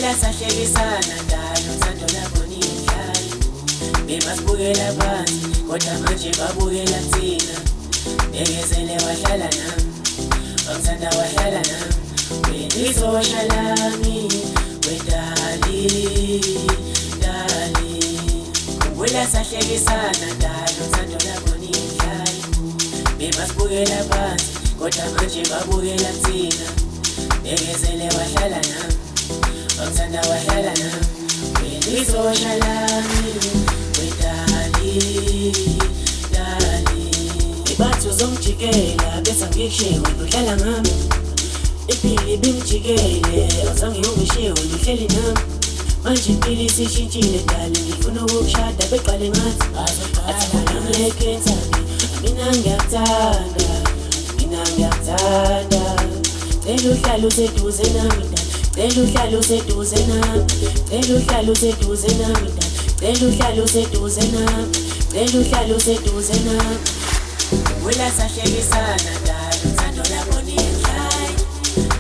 Wela sahlekisana ndalo uthando lakho niyidlala. Bebasibukela phansi kodwa manje babukela thina. Bekezele wahlala nami, wangithanda wahlala nami. Welizosha lami, wedali, dali. Wela sahlekisana ndalo uthando lakho niyidlala. Bebasibukela phansi kodwa manje babukela thina. Bekezele wahlala nami, wangithanda wahlala nami. Welizosha lami, wedali, dali. Ibathu zongijikela bese ngikushiye wena uhlala ngami. Impilo ibingijikele awuzange ungishiye wena uhleli nami. Manje impilo isishintshile dali, ngifuna ukukushada beqale ngathi athi ngiyekhetha-ke, mina ngiyakuthanda, mina ngiyakuthanda. Cela uhlale useduze nami dali, cela uhlale useduze nami, cela uhlale useduze nami dali, cela uhlale useduze nami, cela uhlale useduze nami. Wela sahlekisana dali uthando lakho niyidlala.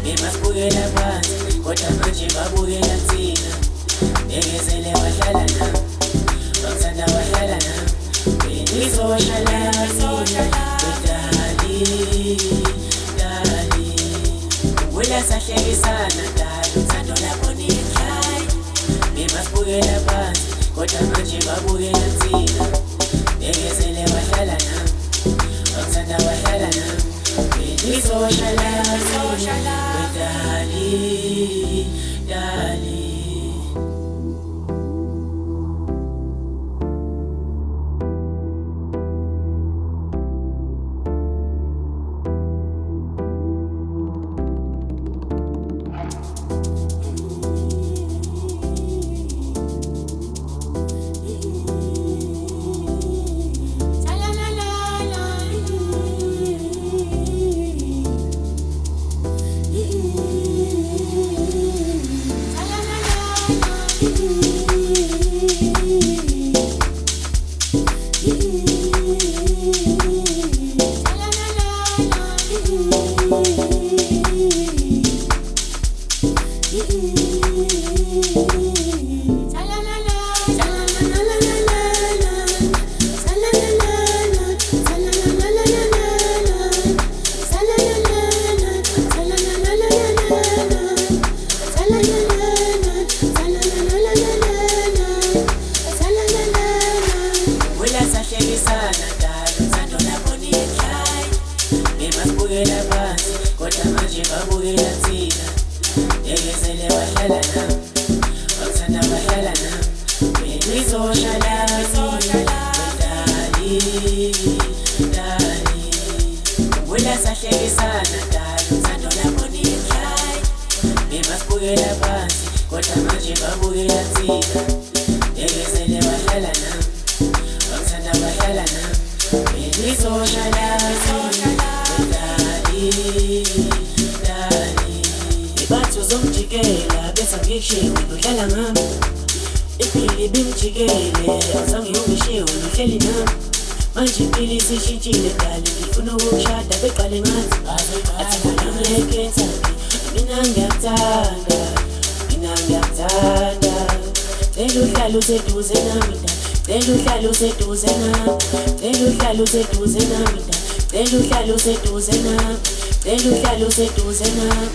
Bebasibukela phansi kodwa manje babukela thina. Bekezele wahlala nami, wangithanda wahlala nami. Welizosha lami, wedali, dali. Wela sahlekisana dali uthando lakho niyidlala. Bebasibukela phansi kodwa manje babukela thina. Bekezele wahlala nami, wangithanda wahlala nami. Welizosha lami, wedali, dali. Bebasibukela phansi kodwa manje babukela thina. Bekezele wahlala nami, wangithanda wahlala nami. Welizosha lami, wedali, dali. Wela sahlekisana dali uthando lakho niyidlala. Bebasibukela phansi kodwa manje babukela thina. Bekezele wahlala nami, wangithanda wahlala nami. Welizosha lami, dali. Ibathu zongijikela bese ngikushiye wena uhlala ngami. Impilo ibingijikele awuzange ungishiye wena uhleli nami. Manje impilo isishintshile dali, ngifuna ukukushada beqale ngathi athi ngiyekhetha-ke, mina ngiyakuthanda, mina ngiyakuthanda. Cela uhlale useduze nami dali, cela uhlale useduze nami, cela uhlale useduze nami dali, cela uhlale useduze nami, cela uhlale useduze nami.